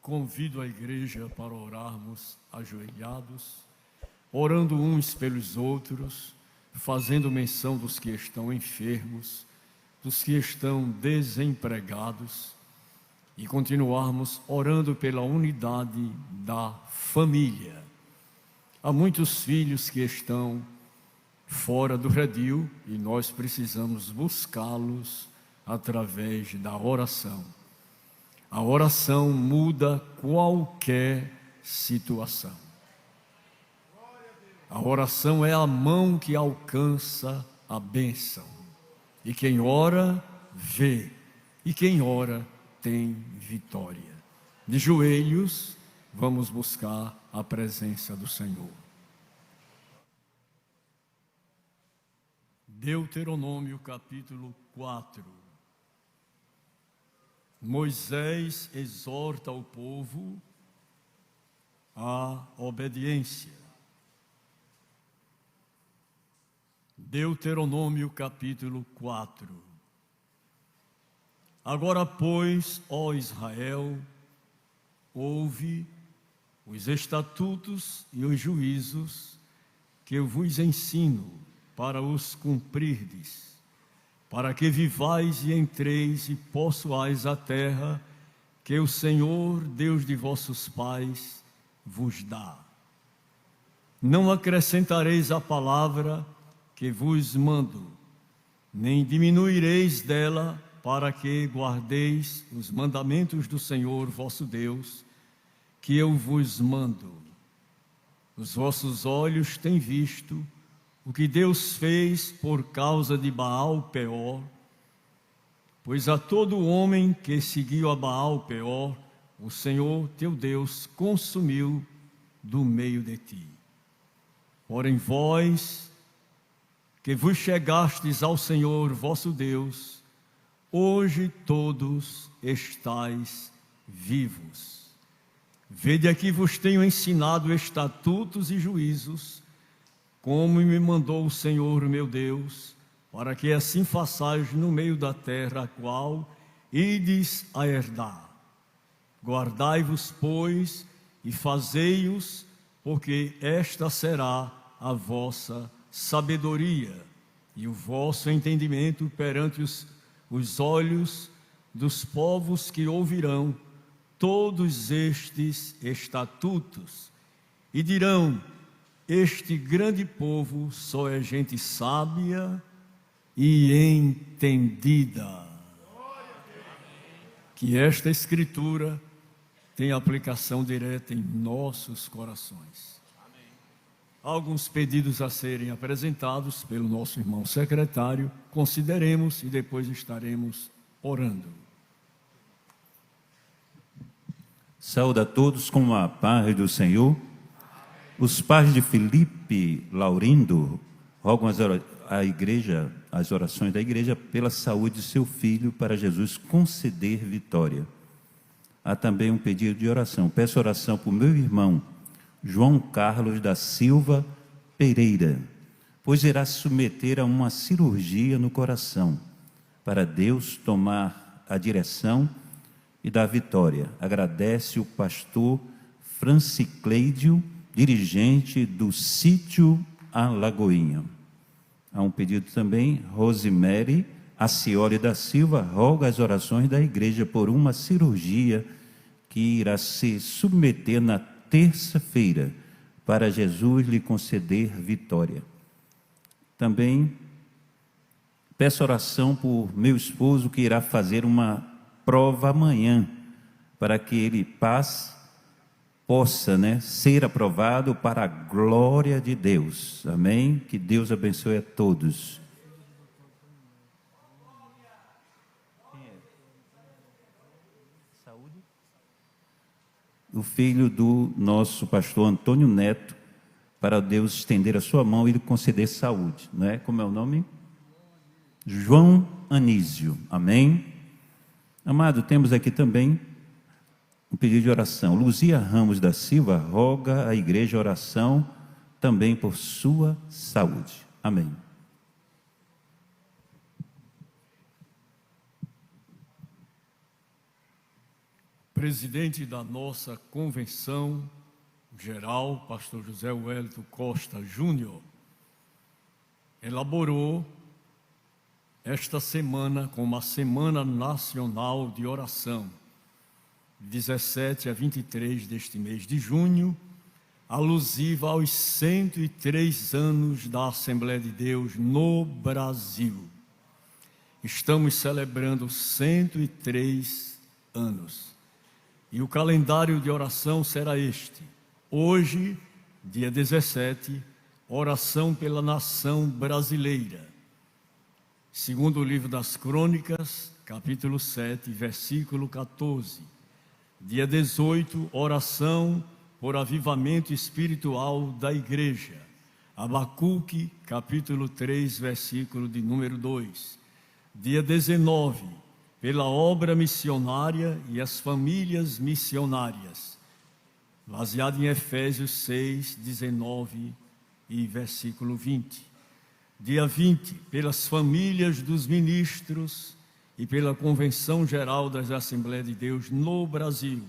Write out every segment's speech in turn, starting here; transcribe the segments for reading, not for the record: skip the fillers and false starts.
Convido a igreja para orarmos ajoelhados, orando uns pelos outros, fazendo menção dos que estão enfermos, dos que estão desempregados, e continuarmos orando pela unidade da família. Há muitos filhos que estão fora do redil e nós precisamos buscá-los através da oração. A oração muda qualquer situação. A oração é a mão que alcança a bênção. E quem ora, vê. E quem ora, tem vitória. De joelhos, vamos buscar a presença do Senhor. Deuteronômio capítulo 4. Moisés exorta o povo à obediência. Deuteronômio capítulo 4. Agora, pois, ó Israel, ouve os estatutos e os juízos que eu vos ensino para os cumprirdes, para que vivais e entreis e possuais a terra que o Senhor, Deus de vossos pais, vos dá. Não acrescentareis a palavra que vos mando, nem diminuireis dela, para que guardeis os mandamentos do Senhor vosso Deus, que eu vos mando. Os vossos olhos têm visto o que Deus fez por causa de Baal-Peor, pois a todo homem que seguiu a Baal-Peor, o Senhor teu Deus consumiu do meio de ti. Porém vós, que vos chegastes ao Senhor vosso Deus, hoje todos estáis vivos. Vede aqui vos tenho ensinado estatutos e juízos, como me mandou o Senhor meu Deus, para que assim façais no meio da terra a qual ides a herdar. Guardai-vos, pois, e fazei-os, porque esta será a vossa sabedoria e o vosso entendimento perante os olhos dos povos que ouvirão todos estes estatutos e dirão: este grande povo só é gente sábia e entendida. Que esta escritura tenha aplicação direta em nossos corações. Há alguns pedidos a serem apresentados pelo nosso irmão secretário. Consideremos e depois estaremos orando. Saúde a todos com a paz do Senhor. Os pais de Felipe Laurindo rogam as orações da igreja pela saúde de seu filho, para Jesus conceder vitória. Há também um pedido de oração. Peço oração por meu irmão João Carlos da Silva Pereira, pois irá se submeter a uma cirurgia no coração, para Deus tomar a direção e dar vitória. Agradece o pastor Francicleidio, dirigente do sítio Alagoinha. Há um pedido também. Rosemary Acioli da Silva roga as orações da igreja por uma cirurgia que irá se submeter na terça-feira, para Jesus lhe conceder vitória. Também peço oração por meu esposo, que irá fazer uma prova amanhã, para que ele possa ser aprovado para a glória de Deus. Amém? Que Deus abençoe a todos. O filho do nosso pastor Antônio Neto, para Deus estender a sua mão e lhe conceder saúde, não é? Como é o nome? João Anísio. Amém? Amado, temos aqui também um pedido de oração. Luzia Ramos da Silva roga à igreja oração também por sua saúde. Amém. presidente da nossa convenção geral, pastor José Wellington Costa Júnior, elaborou esta semana como a Semana Nacional de Oração, 17 a 23 deste mês de junho, alusiva aos 103 anos da Assembleia de Deus no Brasil. Estamos celebrando 103 anos. E o calendário de oração será este. Hoje, dia 17, oração pela nação brasileira. Segundo o livro das Crônicas, capítulo 7, versículo 14. Dia 18, oração por avivamento espiritual da igreja. Abacuque, capítulo 3, versículo de número 2. Dia 19, pela obra missionária e as famílias missionárias. Baseado em Efésios 6, 19 e versículo 20. Dia 20, pelas famílias dos ministros e pela Convenção Geral das Assembleias de Deus no Brasil.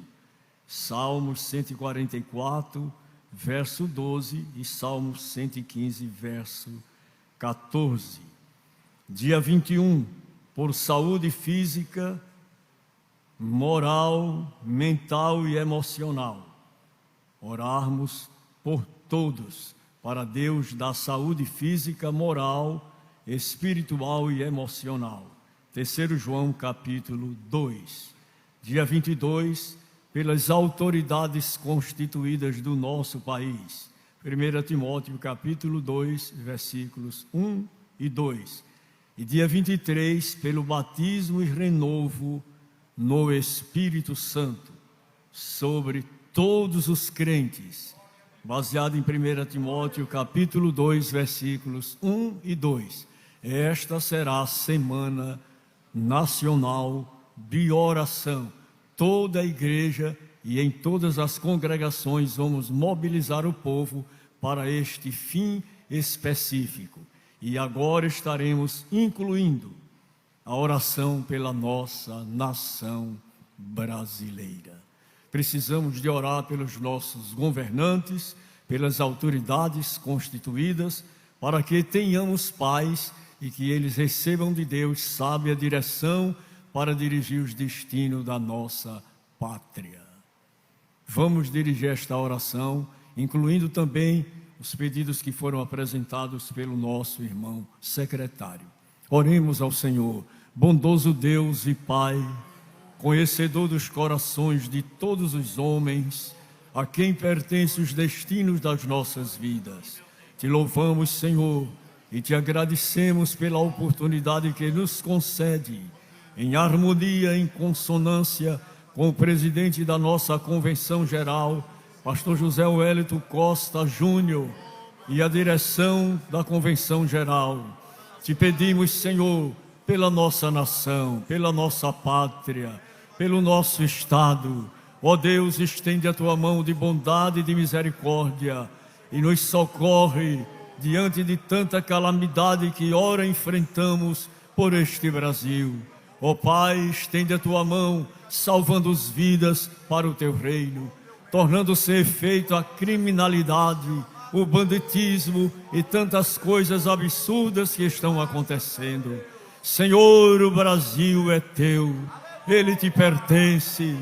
Salmos 144, verso 12 e Salmos 115, verso 14. Dia 21, por saúde física, moral, mental e emocional. Orarmos por todos, para Deus dar saúde física, moral, espiritual e emocional. 3 João capítulo 2. Dia 22, pelas autoridades constituídas do nosso país. 1 Timóteo capítulo 2, versículos 1 e 2. E dia 23, pelo batismo e renovo no Espírito Santo, sobre todos os crentes, baseado em 1 Timóteo capítulo 2, versículos 1 e 2. Esta será a Semana Nacional de Oração. Toda a igreja e em todas as congregações vamos mobilizar o povo para este fim específico. E agora estaremos incluindo a oração pela nossa nação brasileira. Precisamos de orar pelos nossos governantes, pelas autoridades constituídas, para que tenhamos paz e que eles recebam de Deus sábia direção para dirigir os destinos da nossa pátria. Vamos dirigir esta oração, incluindo também os pedidos que foram apresentados pelo nosso irmão secretário. Oremos ao Senhor. Bondoso Deus e Pai, conhecedor dos corações de todos os homens, a quem pertencem os destinos das nossas vidas. Te louvamos, Senhor, e te agradecemos pela oportunidade que nos concede, em harmonia, em consonância com o presidente da nossa Convenção Geral, pastor José Wellington Costa Júnior, e a direção da Convenção Geral. Te pedimos, Senhor, pela nossa nação, pela nossa pátria, pelo nosso Estado. Ó Deus, estende a tua mão de bondade e de misericórdia e nos socorre diante de tanta calamidade que ora enfrentamos por este Brasil. Ó Pai, estende a tua mão, salvando as vidas para o teu reino, tornando sem efeito a criminalidade, o banditismo e tantas coisas absurdas que estão acontecendo. Senhor, o Brasil é teu, ele te pertence,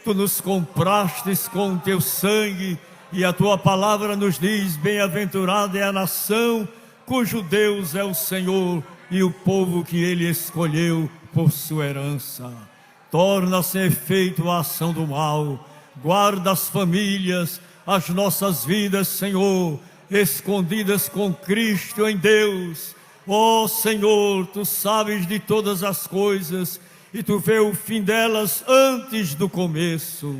tu nos comprastes com o teu sangue e a tua palavra nos diz: bem-aventurada é a nação cujo Deus é o Senhor e o povo que ele escolheu por sua herança. Torna sem efeito a ação do mal, guarda as famílias, as nossas vidas, Senhor, escondidas com Cristo em Deus. Ó Senhor, tu sabes de todas as coisas e tu vê o fim delas antes do começo.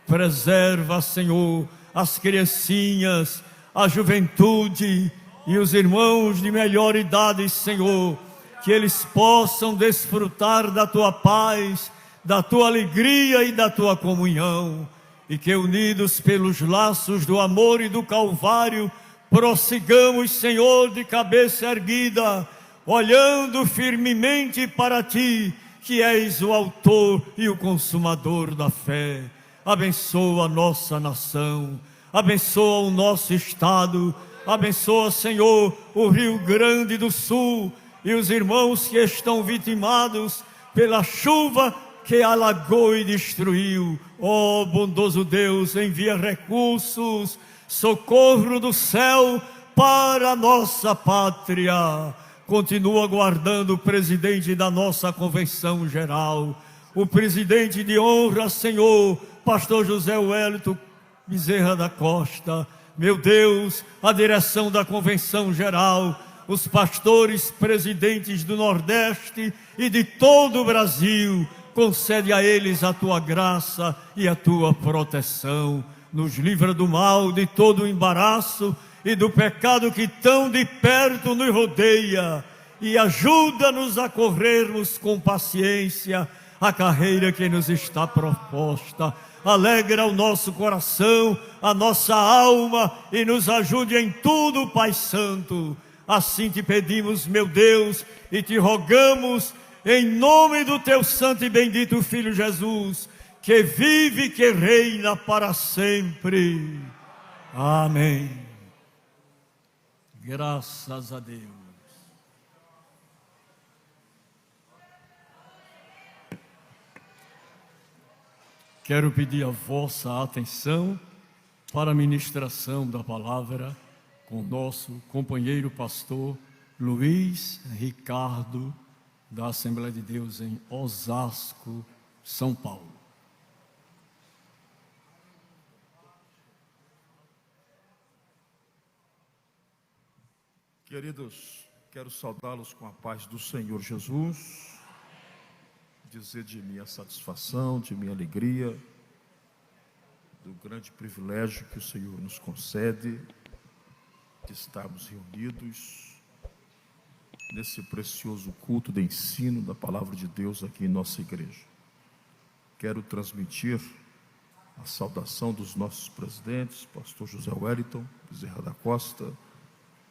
Preserva, Senhor, as criancinhas, a juventude e os irmãos de melhor idade, Senhor, que eles possam desfrutar da tua paz, da tua alegria e da tua comunhão, e que unidos pelos laços do amor e do Calvário, prossigamos, Senhor, de cabeça erguida, olhando firmemente para ti, que és o autor e o consumador da fé. Abençoa a nossa nação, abençoa o nosso estado, abençoa, Senhor, o Rio Grande do Sul e os irmãos que estão vitimados pela chuva que alagou e destruiu. Ó bondoso Deus, envia recursos, socorro do céu para a nossa pátria. Continua guardando o presidente da nossa Convenção Geral, o presidente de honra, Senhor, pastor José Wellington Bezerra da Costa. Meu Deus, a direção da Convenção Geral, os pastores presidentes do Nordeste e de todo o Brasil, concede a eles a tua graça e a tua proteção. Nos livra do mal, de todo o embaraço e do pecado que tão de perto nos rodeia, e ajuda-nos a corrermos com paciência a carreira que nos está proposta. Alegra o nosso coração, a nossa alma, e nos ajude em tudo, Pai Santo. Assim te pedimos, meu Deus, e te rogamos, em nome do teu santo e bendito Filho Jesus, que vive e que reina para sempre. Amém. Graças a Deus. Quero pedir a vossa atenção para a ministração da palavra com nosso companheiro pastor Luiz Ricardo, da Assembleia de Deus em Osasco, São Paulo. Queridos, quero saudá-los com a paz do Senhor Jesus, dizer de minha satisfação, de minha alegria, do grande privilégio que o Senhor nos concede de estarmos reunidos nesse precioso culto de ensino da Palavra de Deus aqui em nossa igreja. Quero transmitir a saudação dos nossos presidentes, pastor José Wellington Bezerra da Costa,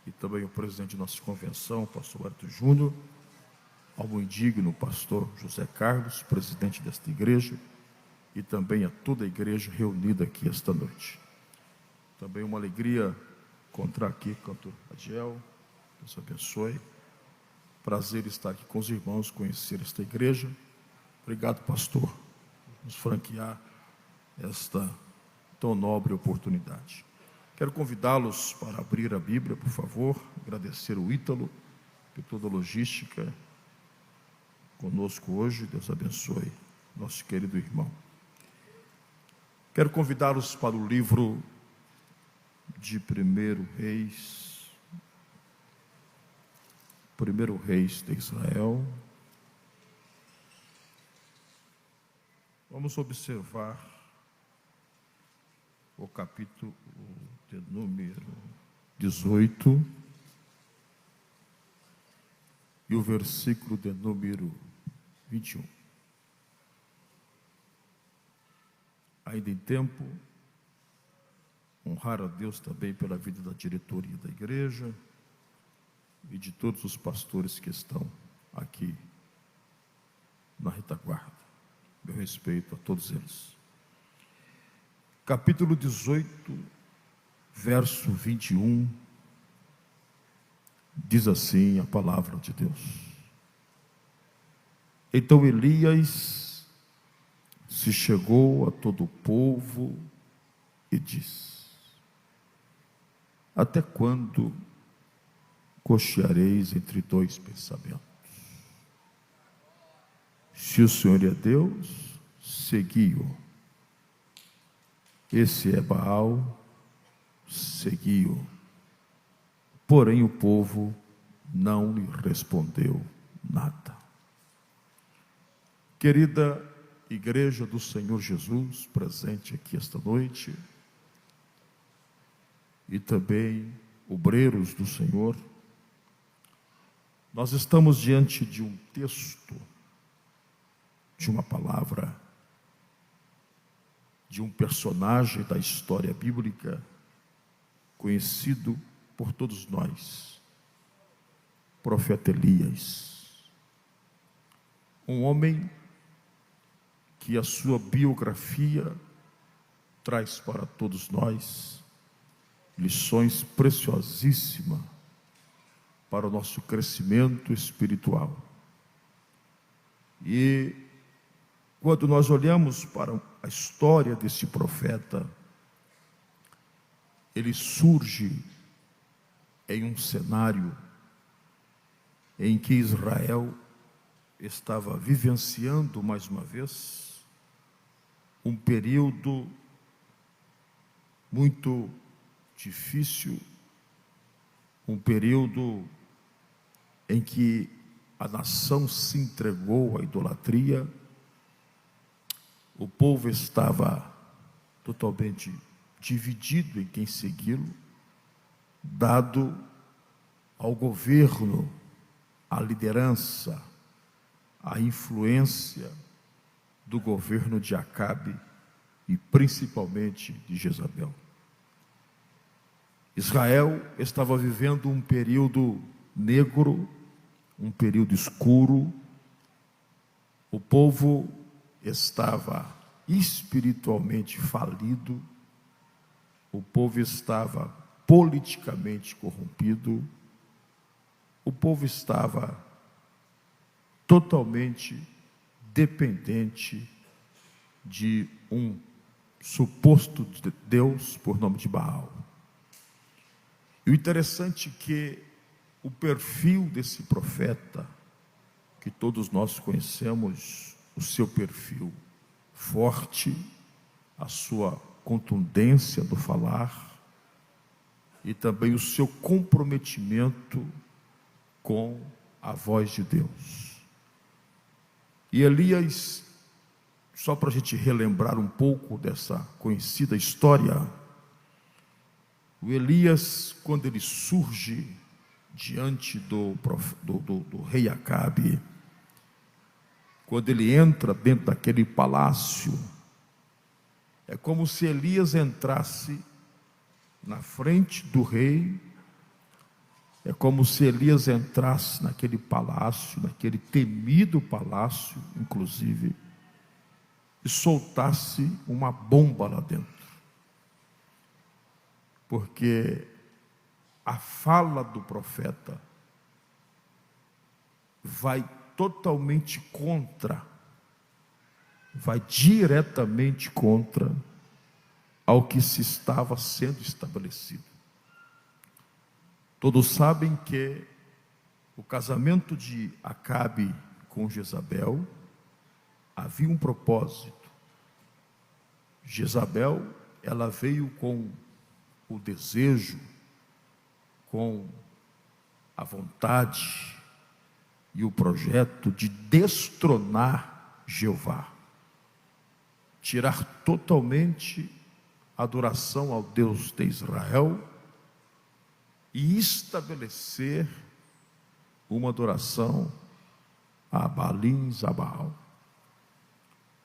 e também o presidente de nossa convenção, pastor Wellington Júnior, ao muito digno pastor José Carlos, presidente desta igreja, e também a toda a igreja reunida aqui esta noite. Também uma alegria encontrar aqui cantor Adiel, Deus abençoe. Prazer estar aqui com os irmãos, conhecer esta igreja. Obrigado, pastor, por nos franquear esta tão nobre oportunidade. Quero convidá-los para abrir a Bíblia, por favor. Agradecer o Ítalo por toda a logística conosco hoje. Deus abençoe nosso querido irmão. Quero convidá-los para o livro de 1 Reis de Israel. Vamos observar o capítulo de número 18 e o versículo de número 21. Ainda em tempo, honrar a Deus também pela vida da diretoria da igreja e de todos os pastores que estão aqui na retaguarda. Meu respeito a todos eles. Capítulo 18, verso 21, diz assim a palavra de Deus. Então Elias se chegou a todo o povo e disse: até quando cocheareis entre dois pensamentos? Se o Senhor é Deus, segui-o. Esse é Baal, segui-o. Porém o povo não lhe respondeu nada. Querida Igreja do Senhor Jesus, presente aqui esta noite, e também obreiros do Senhor, nós estamos diante de um texto, de uma palavra, de um personagem da história bíblica, conhecido por todos nós, profeta Elias, um homem que a sua biografia traz para todos nós lições preciosíssimas para o nosso crescimento espiritual. E quando nós olhamos para a história desse profeta, ele surge em um cenário em que Israel estava vivenciando mais uma vez um período muito difícil, um período em que a nação se entregou à idolatria, o povo estava totalmente dividido em quem segui-lo, dado ao governo, à liderança, à influência do governo de Acabe e principalmente de Jezabel. Israel estava vivendo um período negro, um período escuro. O povo estava espiritualmente falido, o povo estava politicamente corrompido, o povo estava totalmente dependente de um suposto Deus por nome de Baal. E o interessante é que o perfil desse profeta, que todos nós conhecemos, o seu perfil forte, a sua contundência do falar e também o seu comprometimento com a voz de Deus. E Elias, só para a gente relembrar um pouco dessa conhecida história, o Elias, quando ele surge diante do rei Acabe, quando ele entra dentro daquele palácio, é como se Elias entrasse na frente do rei, é como se Elias entrasse naquele palácio, naquele temido palácio, inclusive, e soltasse uma bomba lá dentro. Porque a fala do profeta vai totalmente contra, vai diretamente contra ao que se estava sendo estabelecido. Todos sabem que o casamento de Acabe com Jezabel havia um propósito. Jezabel, ela veio com o desejo, com a vontade e o projeto de destronar Jeová, tirar totalmente a adoração ao Deus de Israel e estabelecer uma adoração a Baalins, a Baal.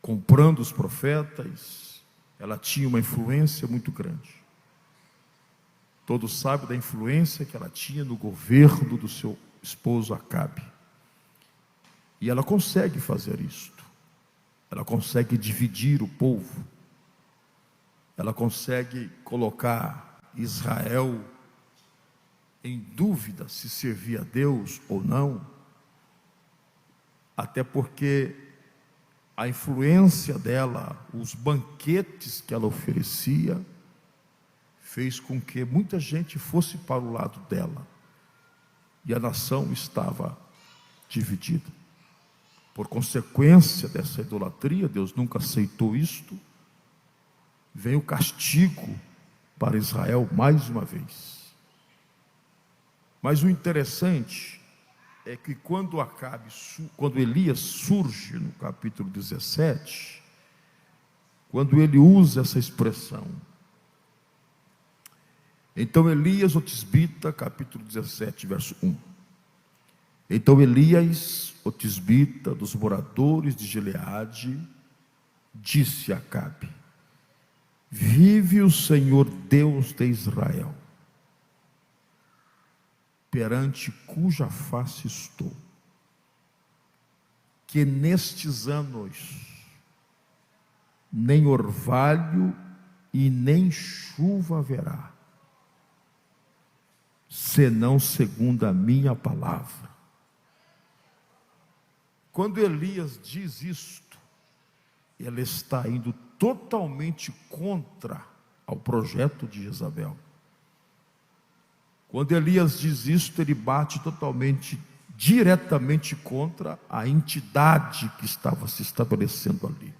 Comprando os profetas, ela tinha uma influência muito grande. Todos sabem da influência que ela tinha no governo do seu esposo Acabe. E ela consegue fazer isto. Ela consegue dividir o povo. Ela consegue colocar Israel em dúvida se servia a Deus ou não. Até porque a influência dela, os banquetes que ela oferecia, fez com que muita gente fosse para o lado dela. E a nação estava dividida. Por consequência dessa idolatria, Deus nunca aceitou isto. Vem o castigo para Israel mais uma vez. Mas o interessante é que quando Elias surge no capítulo 17, quando ele usa essa expressão, então Elias, o tisbita, capítulo 17, verso 1. Então Elias, o tisbita, dos moradores de Gileade, disse a Acabe: vive o Senhor Deus de Israel, perante cuja face estou, que nestes anos nem orvalho e nem chuva haverá, senão segundo a minha palavra. Quando Elias diz isto, ele está indo totalmente contra ao projeto de Jezabel. Quando Elias diz isto, ele bate diretamente contra a entidade que estava se estabelecendo ali.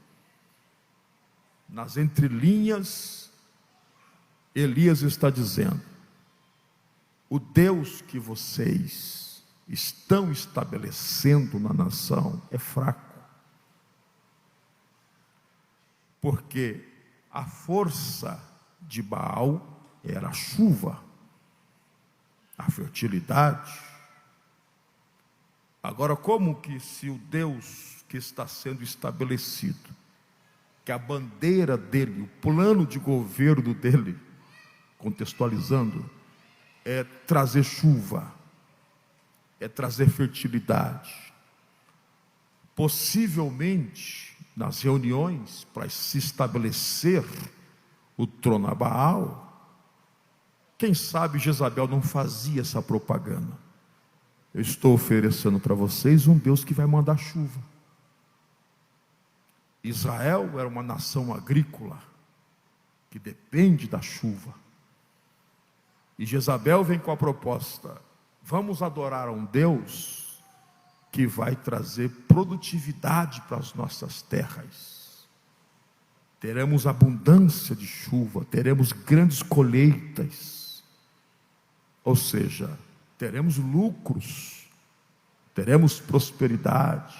Nas entrelinhas, Elias está dizendo: o Deus que vocês estão estabelecendo na nação é fraco, porque a força de Baal era a chuva, a fertilidade. Agora, como que se o Deus que está sendo estabelecido, que a bandeira dele, o plano de governo dele, contextualizando, é trazer chuva, é trazer fertilidade. Possivelmente, nas reuniões, para se estabelecer o trono a Baal, quem sabe Jezabel não fazia essa propaganda. Eu estou oferecendo para vocês um Deus que vai mandar chuva. Israel era uma nação agrícola, que depende da chuva. E Jezabel vem com a proposta: vamos adorar a um Deus que vai trazer produtividade para as nossas terras. Teremos abundância de chuva, teremos grandes colheitas. Ou seja, teremos lucros, teremos prosperidade.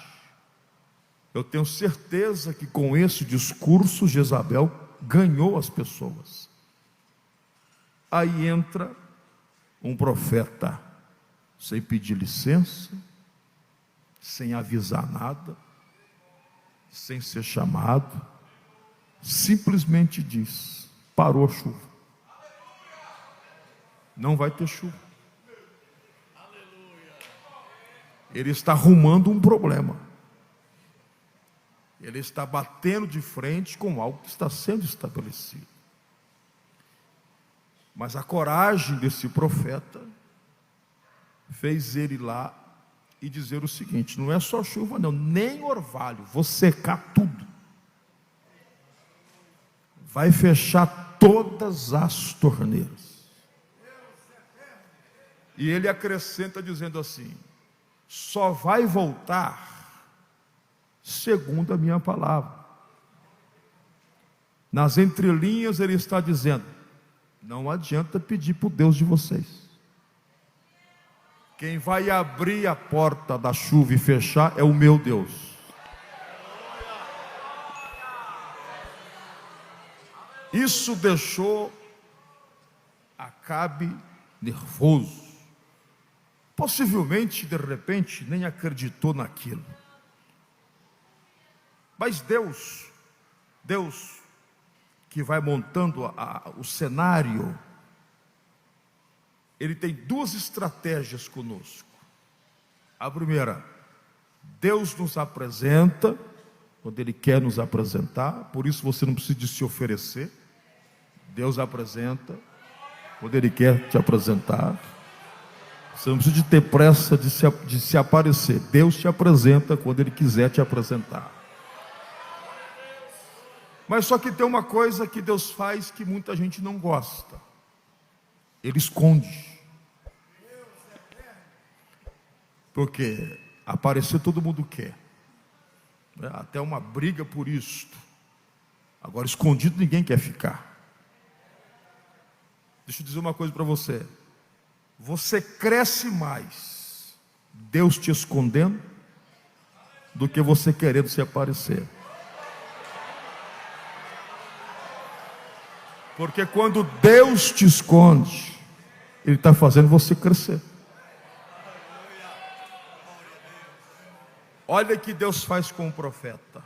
Eu tenho certeza que com esse discurso Jezabel ganhou as pessoas. Aí entra um profeta, sem pedir licença, sem avisar nada, sem ser chamado, simplesmente diz: parou a chuva, não vai ter chuva. Ele está arrumando um problema. Ele está batendo de frente com algo que está sendo estabelecido. Mas a coragem desse profeta fez ele ir lá e dizer o seguinte: não é só chuva não, nem orvalho, vou secar tudo. Vai fechar todas as torneiras. E ele acrescenta dizendo assim: só vai voltar segundo a minha palavra. Nas entrelinhas ele está dizendo: não adianta pedir para o Deus de vocês. Quem vai abrir a porta da chuva e fechar é o meu Deus. Isso deixou Acabe nervoso. Possivelmente, de repente, nem acreditou naquilo. Mas Deus que vai montando o cenário, Ele tem duas estratégias conosco. A primeira, Deus nos apresenta quando Ele quer nos apresentar, por isso você não precisa de se oferecer. Deus apresenta quando Ele quer te apresentar. Você não precisa de ter pressa de se aparecer. Deus te apresenta quando Ele quiser te apresentar. Mas só que tem uma coisa que Deus faz que muita gente não gosta. Ele esconde. Porque aparecer todo mundo quer. Até uma briga por isto. Agora, escondido ninguém quer ficar. Deixa eu dizer uma coisa para você. Você cresce mais Deus te escondendo do que você querendo se aparecer. Porque quando Deus te esconde, Ele está fazendo você crescer. Olha o que Deus faz com o profeta.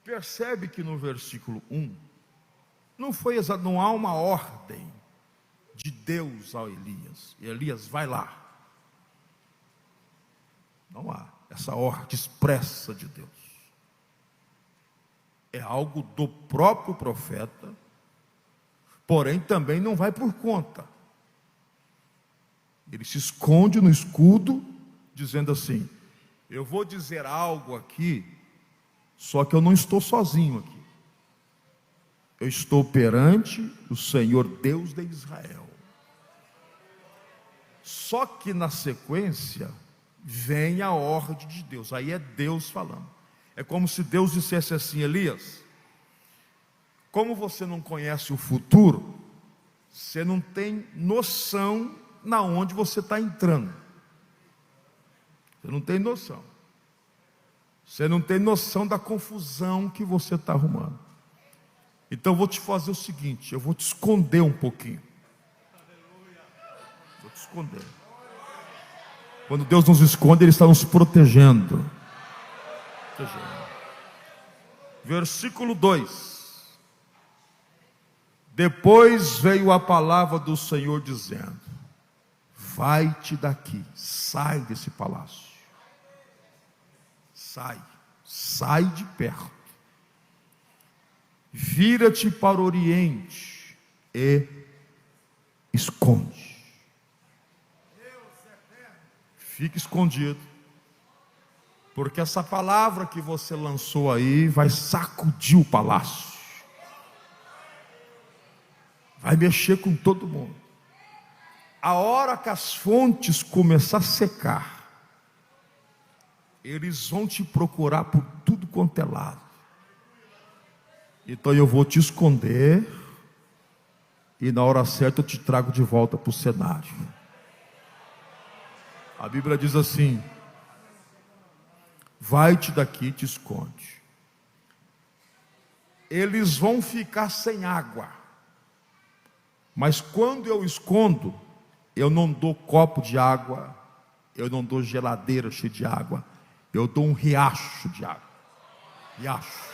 Percebe que no versículo 1, não há uma ordem de Deus ao Elias. Elias, vai lá. Não há essa ordem expressa de Deus. É algo do próprio profeta, porém também não vai por conta. Ele se esconde no escudo, dizendo assim: eu vou dizer algo aqui, só que eu não estou sozinho aqui. Eu estou perante o Senhor Deus de Israel. Só que na sequência vem a ordem de Deus. Aí é Deus falando. É como se Deus dissesse assim: Elias, como você não conhece o futuro, você não tem noção na onde você está entrando. Você não tem noção. Você não tem noção da confusão que você está arrumando. Então eu vou te fazer o seguinte: eu vou te esconder um pouquinho. Vou te esconder. Quando Deus nos esconde, Ele está nos protegendo. Versículo 2. Depois veio a palavra do Senhor dizendo: vai-te daqui, sai desse palácio. Sai de perto. Vira-te para o oriente e esconde. Fique escondido, porque essa palavra que você lançou aí vai sacudir o palácio, vai mexer com todo mundo. A hora que as fontes começar a secar, eles vão te procurar por tudo quanto é lado. Então eu vou te esconder, e na hora certa eu te trago de volta para o cenário. A Bíblia diz assim: vai-te daqui e te esconde. Eles vão ficar sem água, mas quando eu escondo, eu não dou copo de água, eu não dou geladeira cheia de água, eu dou um riacho de água. Riacho.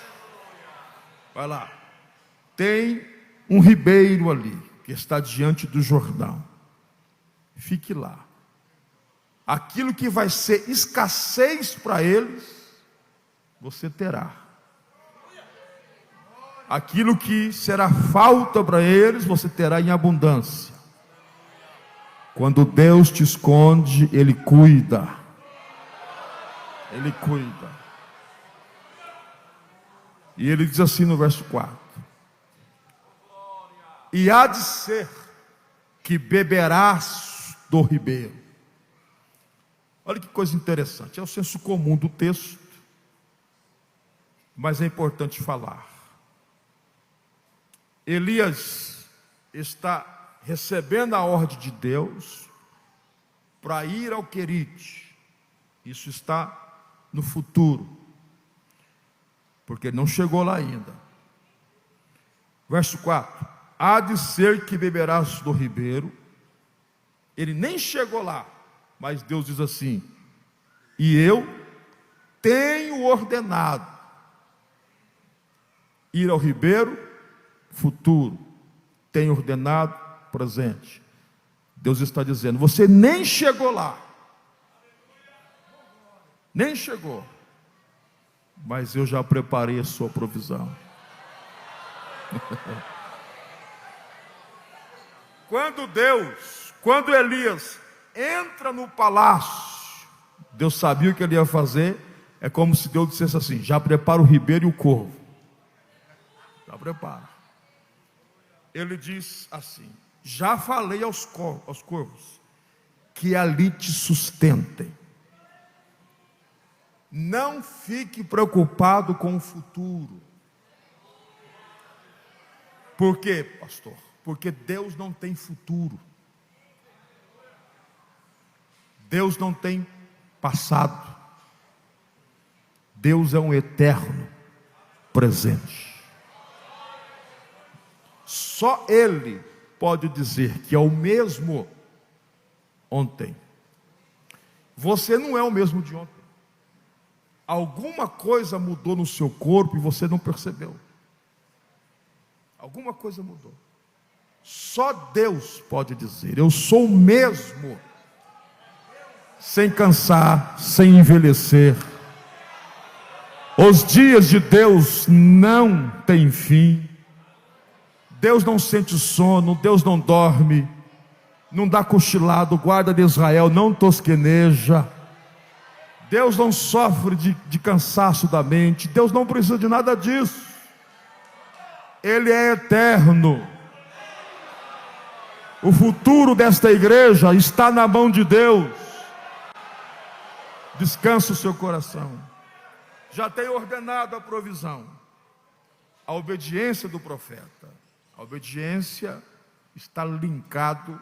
Vai lá. Tem um ribeiro ali, que está diante do Jordão. Fique lá. Aquilo que vai ser escassez para eles, você terá. Aquilo que será falta para eles, você terá em abundância. Quando Deus te esconde, Ele cuida. Ele cuida. E Ele diz assim no verso 4: e há de ser que beberás do ribeiro. Olha que coisa interessante, é o senso comum do texto, mas é importante falar. Elias está recebendo a ordem de Deus para ir ao Querite. Isso está no futuro, porque ele não chegou lá ainda. Verso 4: há de ser que beberás do ribeiro. Ele nem chegou lá, mas Deus diz assim: e eu tenho ordenado ir ao ribeiro, futuro, tenho ordenado, presente. Deus está dizendo: você nem chegou lá, nem chegou, mas eu já preparei a sua provisão. Quando Elias entra no palácio, Deus sabia o que ele ia fazer. É como se Deus dissesse assim: já prepara o ribeiro e o corvo. Já prepara. Ele diz assim: já falei aos corvos que ali te sustentem. Não fique preocupado com o futuro. Por quê, pastor? Porque Deus não tem futuro. Deus não tem passado. Deus é um eterno presente. Só Ele pode dizer que é o mesmo ontem. Você não é o mesmo de ontem. Alguma coisa mudou no seu corpo e você não percebeu. Alguma coisa mudou. Só Deus pode dizer: eu sou o mesmo sem cansar, sem envelhecer. Os dias de Deus não têm fim. Deus não sente sono, Deus não dorme, não dá cochilado, o guarda de Israel não tosqueneja. Deus não sofre de cansaço da mente, Deus não precisa de nada disso. Ele é eterno. O futuro desta igreja está na mão de Deus. Descansa o seu coração. Já tem ordenado a provisão, a obediência do profeta. A obediência está linkado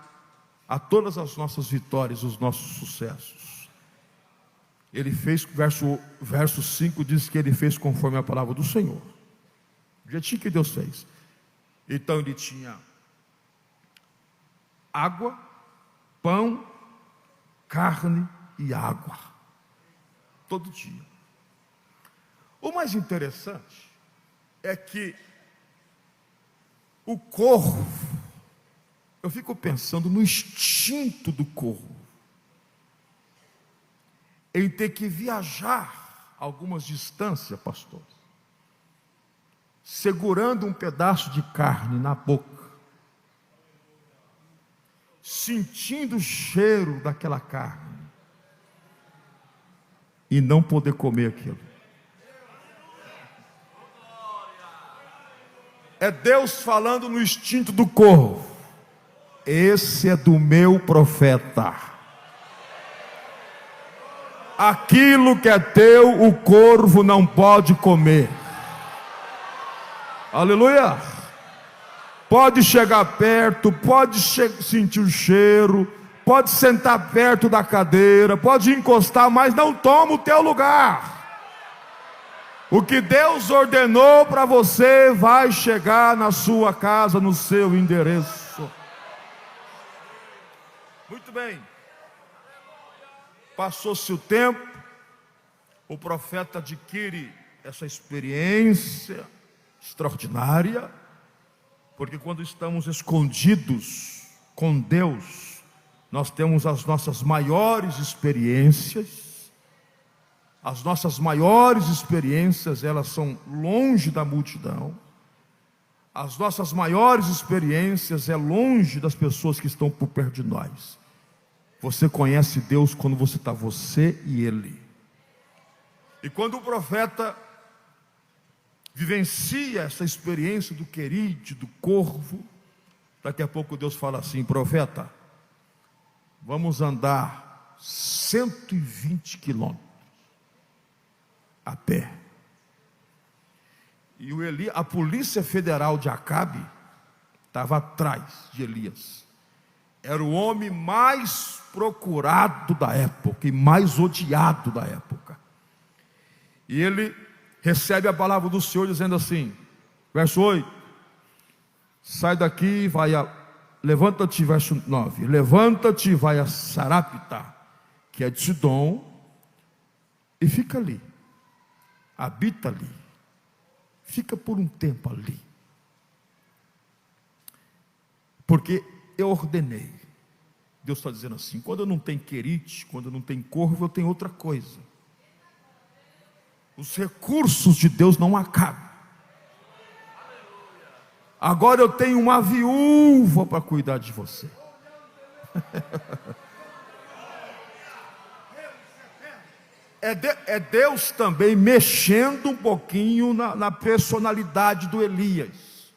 a todas as nossas vitórias, os nossos sucessos. Ele fez, verso 5 diz que ele fez conforme a palavra do Senhor. O jeitinho que Deus fez. Então ele tinha água, pão, carne e água. Todo dia. O mais interessante é que o corvo, eu fico pensando no instinto do corvo, em ter que viajar algumas distâncias, pastor, segurando um pedaço de carne na boca, sentindo o cheiro daquela carne, e não poder comer aquilo. É Deus falando no instinto do corvo. Esse é do meu profeta. Aquilo que é teu, o corvo não pode comer. Aleluia. Pode chegar perto, pode sentir o cheiro, pode sentar perto da cadeira, pode encostar, mas não toma o teu lugar. O que Deus ordenou para você vai chegar na sua casa, no seu endereço. Muito bem. Passou-se o tempo, o profeta adquire essa experiência extraordinária, porque quando estamos escondidos com Deus, nós temos as nossas maiores experiências. As nossas maiores experiências, elas são longe da multidão. As nossas maiores experiências é longe das pessoas que estão por perto de nós. Você conhece Deus quando você está você e Ele. E quando o profeta vivencia essa experiência do queride, do corvo, daqui a pouco Deus fala assim: profeta, vamos andar 120 quilômetros a pé. E a polícia federal de Acabe estava atrás de Elias. Era o homem mais procurado da época e mais odiado da época. E ele recebe a palavra do Senhor dizendo assim, verso 8: sai daqui, levanta-te, verso 9, levanta-te e vai a Sarapta, que é de Sidom, e fica ali. Habita ali, fica por um tempo ali, porque eu ordenei. Deus está dizendo assim: quando eu não tenho querite, quando eu não tenho corvo, eu tenho outra coisa. Os recursos de Deus não acabam. Agora eu tenho uma viúva para cuidar de você. É Deus também mexendo um pouquinho na personalidade do Elias.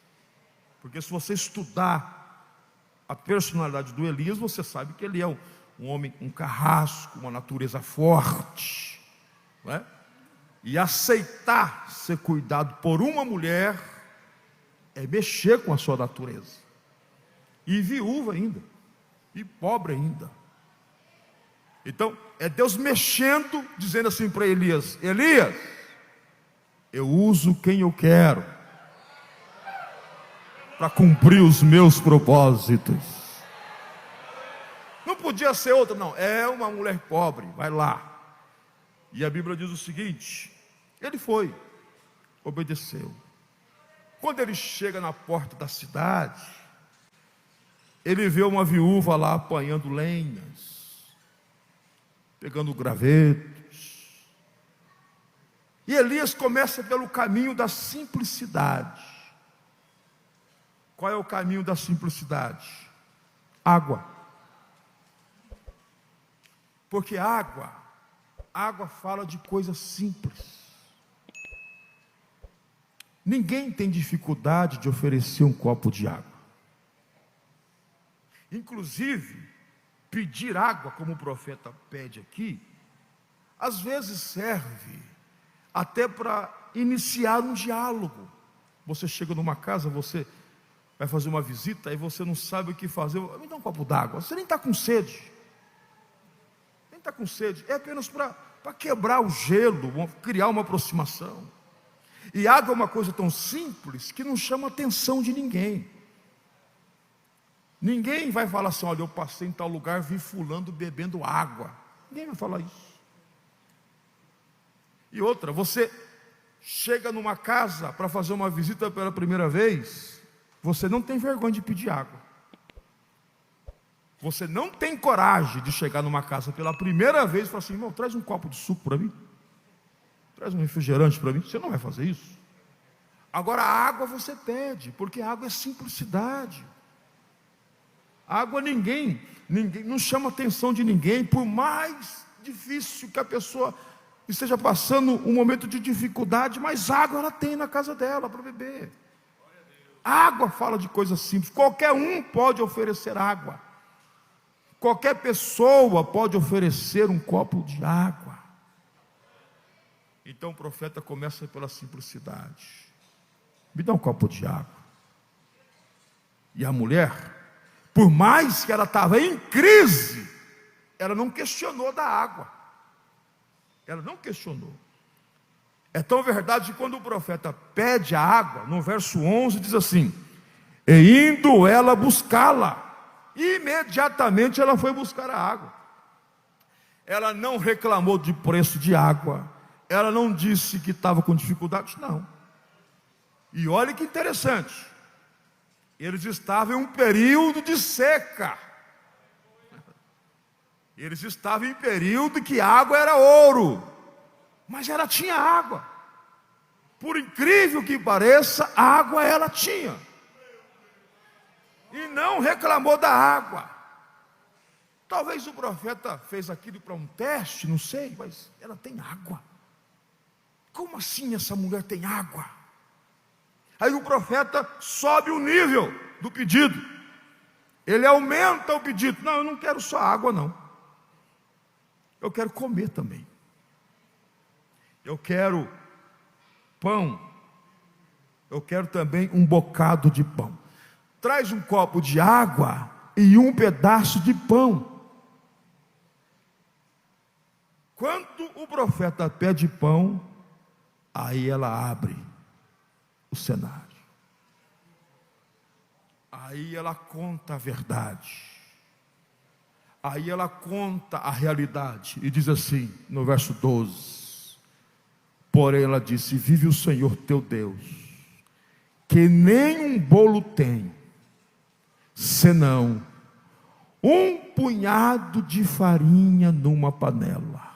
Porque se você estudar a personalidade do Elias, você sabe que ele é um homem, um carrasco, uma natureza forte, não é? E aceitar ser cuidado por uma mulher é mexer com a sua natureza. E viúva ainda, e pobre ainda. Então, é Deus mexendo, dizendo assim para Elias: Elias, eu uso quem eu quero para cumprir os meus propósitos. Não podia ser outra, não. É uma mulher pobre, vai lá. E a Bíblia diz o seguinte: ele foi, obedeceu. Quando ele chega na porta da cidade, ele vê uma viúva lá apanhando lenhas. pegando gravetos. E Elias começa pelo caminho da simplicidade. Qual é o caminho da simplicidade? Água. Porque água fala de coisas simples. Ninguém tem dificuldade de oferecer um copo de água. Inclusive, pedir água, como o profeta pede aqui, às vezes serve até para iniciar um diálogo. Você chega numa casa, você vai fazer uma visita, aí você não sabe o que fazer. Me dá um copo d'água. Você nem está com sede. Nem está com sede. É apenas para quebrar o gelo, criar uma aproximação. E água é uma coisa tão simples que não chama a atenção de ninguém. Ninguém vai falar assim: olha, eu passei em tal lugar, vi fulano bebendo água. Ninguém vai falar isso. E outra, você chega numa casa para fazer uma visita pela primeira vez, você não tem vergonha de pedir água. Você não tem coragem de chegar numa casa pela primeira vez e falar assim: irmão, traz um copo de suco para mim. Traz um refrigerante para mim. Você não vai fazer isso. Agora a água você pede, porque a água é simplicidade. A água ninguém não chama a atenção de ninguém, por mais difícil que a pessoa esteja passando um momento de dificuldade, mas água ela tem na casa dela para beber. A água fala de coisas simples. Qualquer um pode oferecer água. Qualquer pessoa pode oferecer um copo de água. Então o profeta começa pela simplicidade. Me dá um copo de água. E a mulher, por mais que ela estava em crise, ela não questionou da água. Ela não questionou. É tão verdade que quando o profeta pede a água, no verso 11 diz assim: e indo ela buscá-la, imediatamente ela foi buscar a água. Ela não reclamou de preço de água. Ela não disse que estava com dificuldade, não. E olha que interessante, eles estavam em um período de seca. Eles estavam em período que água era ouro, mas ela tinha água. Por incrível que pareça, água ela tinha. E não reclamou da água. Talvez o profeta fez aquilo para um teste, não sei, mas ela tem água. Como assim essa mulher tem água? Aí o profeta sobe o nível do pedido. Ele aumenta o pedido. Não, eu não quero só água, não. Eu quero comer também. Eu quero pão. Eu quero também um bocado de pão. Traz um copo de água e um pedaço de pão. Quando o profeta pede pão, aí ela abre o cenário. Aí ela conta a verdade. Aí ela conta a realidade. E diz assim, no verso 12: porém ela disse: vive o Senhor teu Deus, que nem um bolo tem, senão um punhado de farinha numa panela,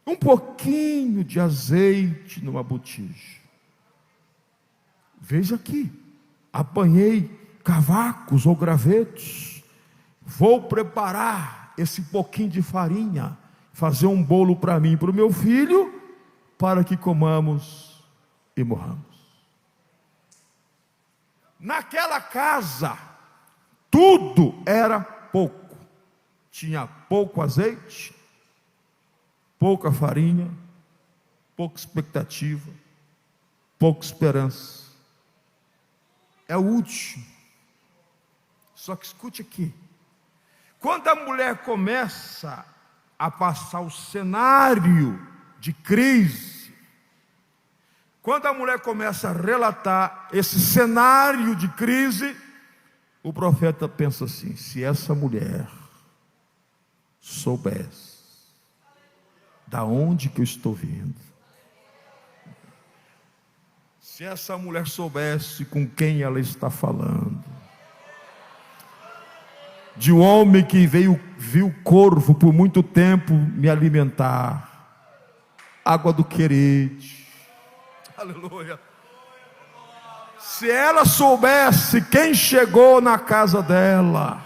um pouquinho de azeite numa botija. Veja aqui, apanhei cavacos ou gravetos, vou preparar esse pouquinho de farinha, fazer um bolo para mim e para o meu filho, para que comamos e morramos. Naquela casa, tudo era pouco. Tinha pouco azeite, pouca farinha, pouca expectativa, pouca esperança. É o último. Só que escute aqui. Quando a mulher começa a passar o cenário de crise, quando a mulher começa a relatar esse cenário de crise, o profeta pensa assim: se essa mulher soubesse da onde que eu estou vindo, se essa mulher soubesse com quem ela está falando, de um homem que viu corvo por muito tempo me alimentar. Água do Querite. Aleluia. Se ela soubesse quem chegou na casa dela.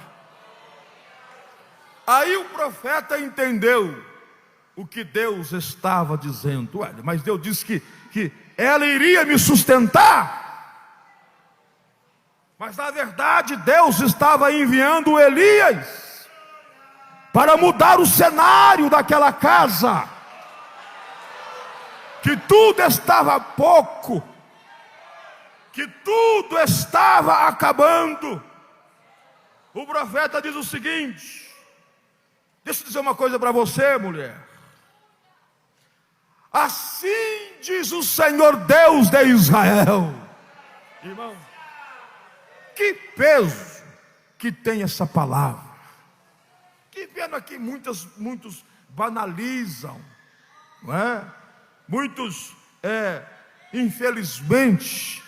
Aí o profeta entendeu o que Deus estava dizendo. Ué, mas Deus disse que ela iria me sustentar. Mas na verdade Deus estava enviando Elias para mudar o cenário daquela casa, que tudo estava pouco, que tudo estava acabando. O profeta diz o seguinte: deixa eu dizer uma coisa para você, mulher. Assim diz o Senhor Deus de Israel. Irmão, que peso que tem essa palavra. Que pena que muitos banalizam, não é? Muitos, infelizmente,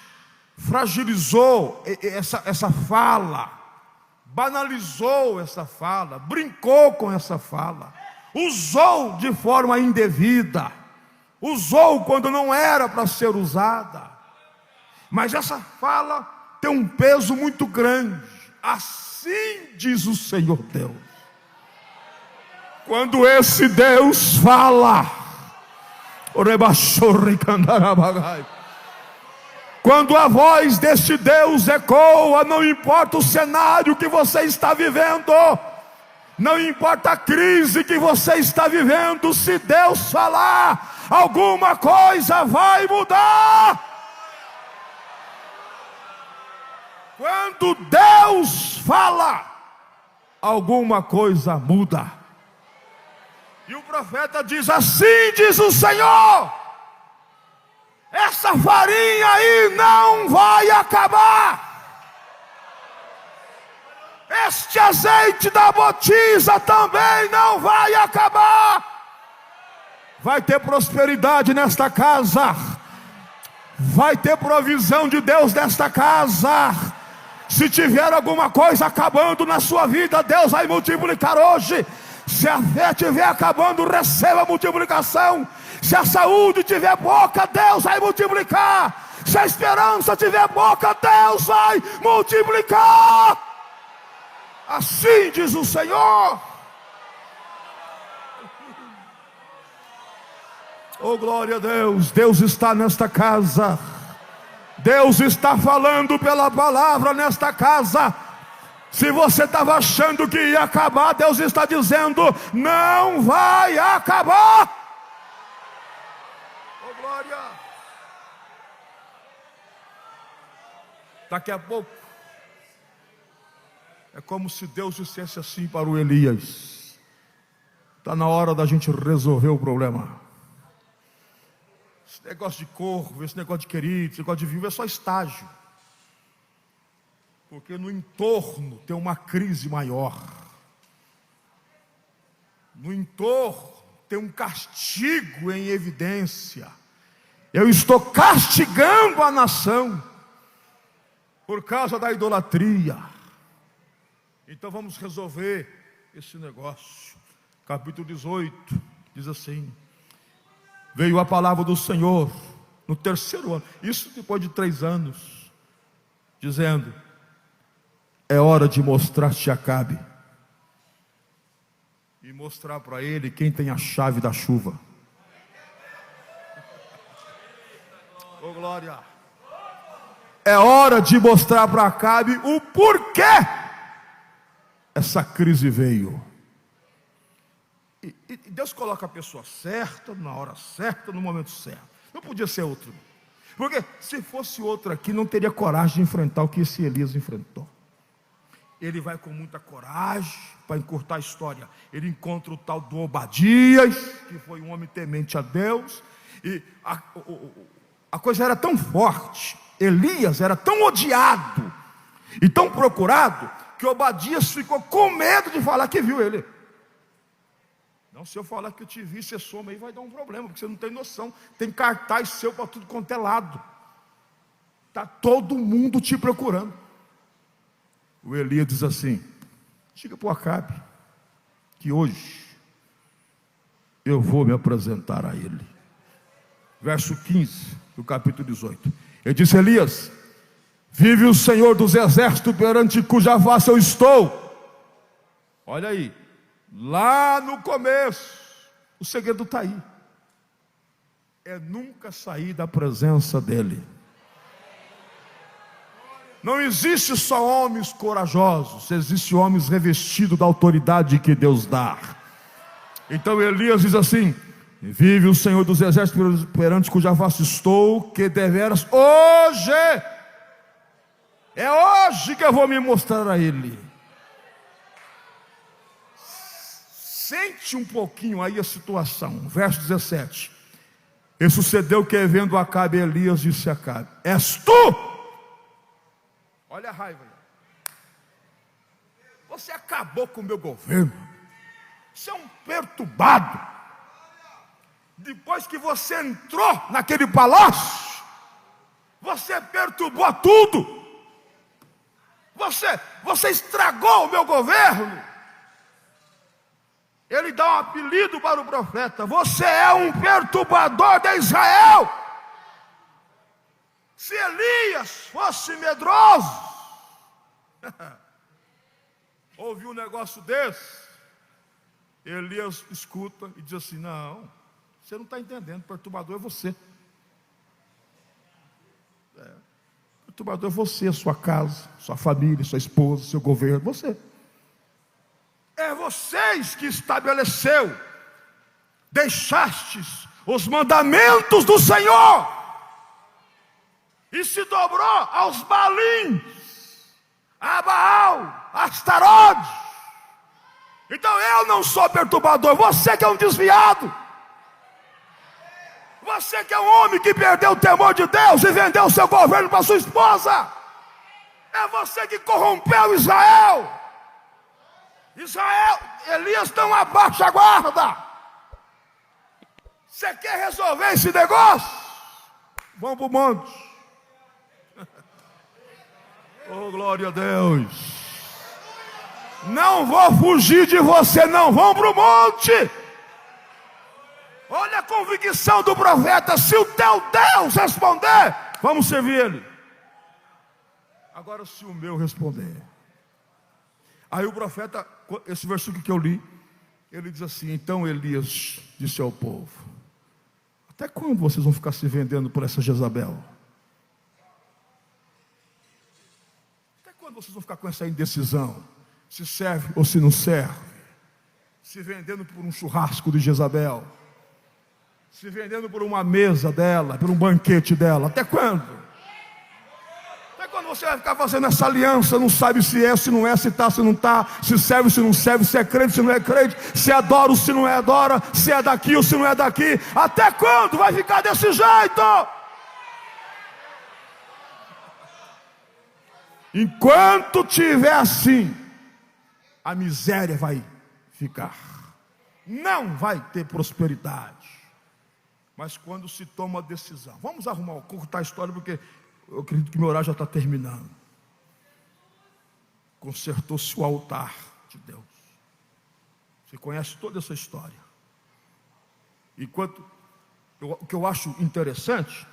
fragilizou essa fala, banalizou essa fala, brincou com essa fala, usou de forma indevida, usou quando não era para ser usada. Mas essa fala tem um peso muito grande. Assim diz o Senhor Deus. Quando esse Deus fala, quando a voz deste Deus ecoa, não importa o cenário que você está vivendo, não importa a crise que você está vivendo, se Deus falar, alguma coisa vai mudar. Quando Deus fala, alguma coisa muda. E o profeta diz: assim diz o Senhor, essa farinha aí não vai acabar, este azeite da botija também não vai acabar. Vai ter prosperidade nesta casa, vai ter provisão de Deus nesta casa. Se tiver alguma coisa acabando na sua vida, Deus vai multiplicar hoje. Se a fé estiver acabando, receba a multiplicação. Se a saúde tiver pouca, Deus vai multiplicar. Se a esperança tiver pouca, Deus vai multiplicar. Assim diz o Senhor. Oh, glória a Deus. Deus está nesta casa. Deus está falando pela palavra nesta casa. Se você estava achando que ia acabar, Deus está dizendo: não vai acabar. Oh, glória. Daqui a pouco é como se Deus dissesse assim para o Elias: está na hora da gente resolver o problema. Esse negócio de corvo, esse negócio de querido, esse negócio de viúva é só estágio. Porque no entorno tem uma crise maior. No entorno tem um castigo em evidência. Eu estou castigando a nação por causa da idolatria. Então vamos resolver esse negócio. Capítulo 18 diz assim: veio a palavra do Senhor no terceiro ano, isso depois de 3 anos, dizendo: é hora de mostrar-te Acabe e mostrar para ele quem tem a chave da chuva. Oh, glória. É hora de mostrar para Acabe o porquê essa crise veio. E Deus coloca a pessoa certa, na hora certa, no momento certo. Não podia ser outro. Porque se fosse outro aqui, não teria coragem de enfrentar o que esse Elias enfrentou. Ele vai com muita coragem, para encurtar a história. Ele encontra o tal do Obadias, que foi um homem temente a Deus. E a coisa era tão forte, Elias era tão odiado e tão procurado, que Obadias ficou com medo de falar que viu ele. Não, se eu falar que eu te vi, você soma aí, vai dar um problema, porque você não tem noção. Tem cartaz seu para tudo quanto é lado. Está todo mundo te procurando. O Elias diz assim: diga para o Acabe que hoje eu vou me apresentar a ele. Verso 15 do capítulo 18. Ele disse: Elias, vive o Senhor dos exércitos perante cuja face eu estou. Olha aí, lá no começo, o segredo está aí. É nunca sair da presença dele. Não existe só homens corajosos, existe homens revestidos da autoridade que Deus dá. Então Elias diz assim: vive o Senhor dos exércitos perante cuja face estou, que deveras hoje, é hoje que eu vou me mostrar a ele. Sente um pouquinho aí a situação, verso 17. E sucedeu que, vendo Acabe, Elias disse a Acabe: és tu? Olha a raiva aí. Você acabou com o meu governo. Você é um perturbado. Depois que você entrou naquele palácio, você perturbou tudo. Você estragou o meu governo. Ele dá um apelido para o profeta: você é um perturbador de Israel. Se Elias fosse medroso, ouviu um negócio desse, Elias escuta e diz assim: não, você não está entendendo, perturbador é você. Perturbador é você, a sua casa, sua família, sua esposa, seu governo, você. É vocês que estabeleceu, deixastes os mandamentos do Senhor e se dobrou aos Baalins, a Baal, a Astarote. Então eu não sou perturbador, você que é um desviado, você que é um homem que perdeu o temor de Deus e vendeu o seu governo para sua esposa, é você que corrompeu Israel. Elias não abaixa a guarda. Você quer resolver esse negócio? Vamos para o monte. Oh, glória a Deus. Não vou fugir de você, não. Vamos para o monte. Olha a convicção do profeta: se o teu Deus responder, vamos servir ele. Agora, se o meu responder. Aí o profeta, esse versículo que eu li, ele diz assim: então Elias disse ao povo: até quando vocês vão ficar se vendendo por essa Jezabel? Até quando vocês vão ficar com essa indecisão? Se serve ou se não serve? Se vendendo por um churrasco de Jezabel? Se vendendo por uma mesa dela, por um banquete dela? Até quando? Quando você vai ficar fazendo essa aliança, não sabe se é, se não é, se está, se não está, se serve, se não serve, se é crente, se não é crente, se adora ou se não é adora, se é daqui ou se não é daqui. Até quando vai ficar desse jeito? Enquanto tiver assim, a miséria vai ficar, não vai ter prosperidade. Mas quando se toma a decisão, vamos cortar a história, porque eu acredito que meu horário já está terminando. Consertou-se o altar de Deus. Você conhece toda essa história. O que eu acho interessante,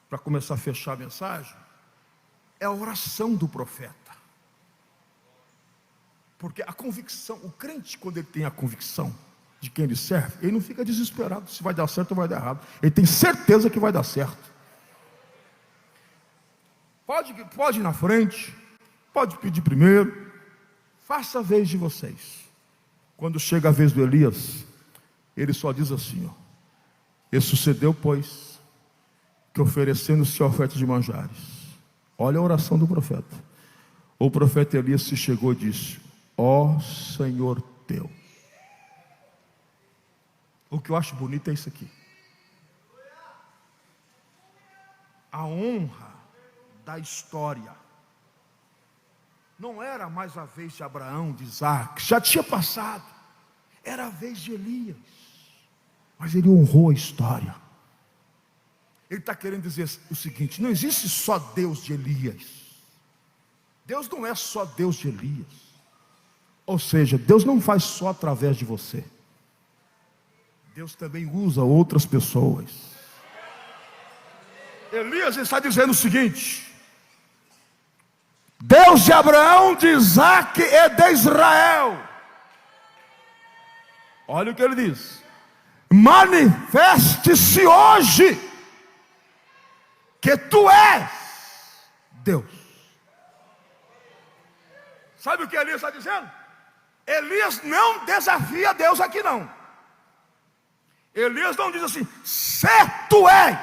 para começar a fechar a mensagem, é a oração do profeta. Porque a convicção, o crente, quando ele tem a convicção de quem ele serve, ele não fica desesperado se vai dar certo ou vai dar errado. Ele tem certeza que vai dar certo. Pode ir na frente, pode pedir primeiro, faça a vez de vocês. Quando chega a vez do Elias, ele só diz assim: e sucedeu, pois, que oferecendo-se a oferta de manjares. Olha a oração do profeta. O profeta Elias se chegou e disse: ó Senhor Deus. O que eu acho bonito é isso aqui. A honra da história não era mais a vez de Abraão, de Isaac, já tinha passado, era a vez de Elias, mas ele honrou a história. Ele está querendo dizer o seguinte: não existe só Deus de Elias, Deus não é só Deus de Elias, Ou seja, Deus não faz só através de você. Deus também usa outras pessoas. Elias está dizendo o seguinte: Deus de Abraão, de Isaac e de Israel. Olha o que ele diz: manifeste-se hoje que tu és Deus. Sabe o que Elias está dizendo? Elias não desafia Deus aqui não. Elias não diz assim: se tu és.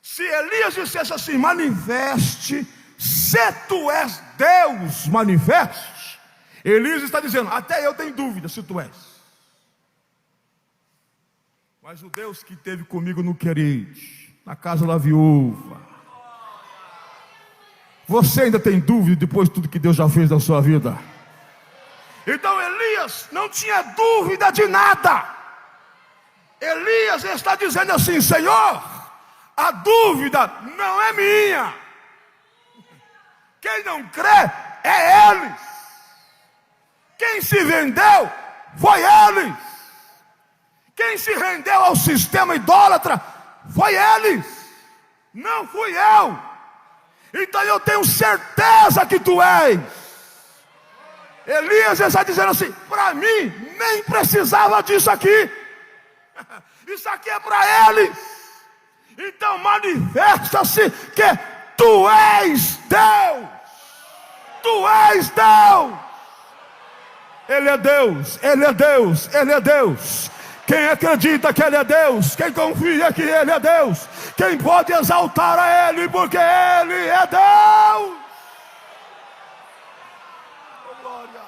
Se Elias dissesse assim: manifeste, se tu és Deus, manifeste, Elias está dizendo: até eu tenho dúvida se tu és. Mas o Deus que esteve comigo no Querite, na casa da viúva, você ainda tem dúvida depois de tudo que Deus já fez na sua vida? Então Elias não tinha dúvida de nada. Elias está dizendo assim: Senhor, a dúvida não é minha. Quem não crê é eles. Quem se vendeu foi eles. Quem se rendeu ao sistema idólatra foi eles, não fui eu. Então eu tenho certeza que tu és. Elias está dizendo assim: para mim nem precisava disso aqui. Isso aqui é para eles. Então manifesta-se que tu és Deus. Tu és Deus. Ele é Deus, Ele é Deus, Ele é Deus. Quem acredita que Ele é Deus, quem confia que Ele é Deus, quem pode exaltar a Ele, porque Ele é Deus. Oh, glória.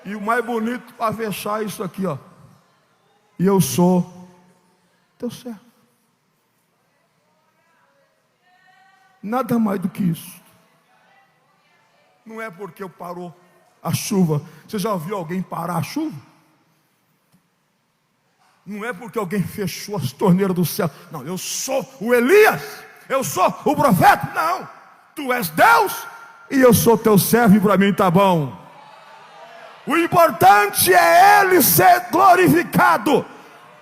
E o mais bonito para fechar isso aqui, ó: e eu sou teu servo. Nada mais do que isso. Não é porque eu parou a chuva. Você já viu alguém parar a chuva? Não é porque alguém fechou as torneiras do céu. Não, eu sou o Elias, eu sou o profeta. Não, tu és Deus e eu sou teu servo, e para mim está bom. O importante é Ele ser glorificado.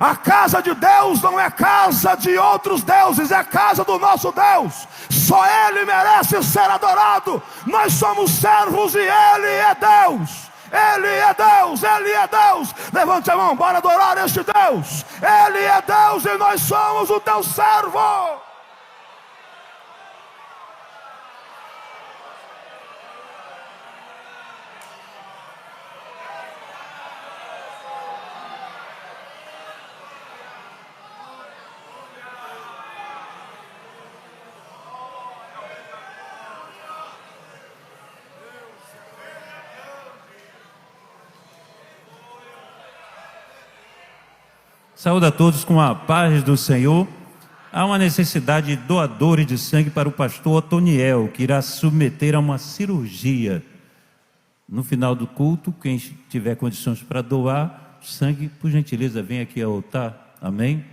A casa de Deus não é casa de outros deuses, é a casa do nosso Deus. Só Ele merece ser adorado. Nós somos servos e Ele é Deus. Ele é Deus, Ele é Deus. Levante a mão para adorar este Deus. Ele é Deus e nós somos o teu servo. Saúde a todos com a paz do Senhor. Há uma necessidade de doadores de sangue para o pastor Otoniel, que irá se submeter a uma cirurgia. No final do culto, quem tiver condições para doar sangue, por gentileza, vem aqui ao altar. Amém?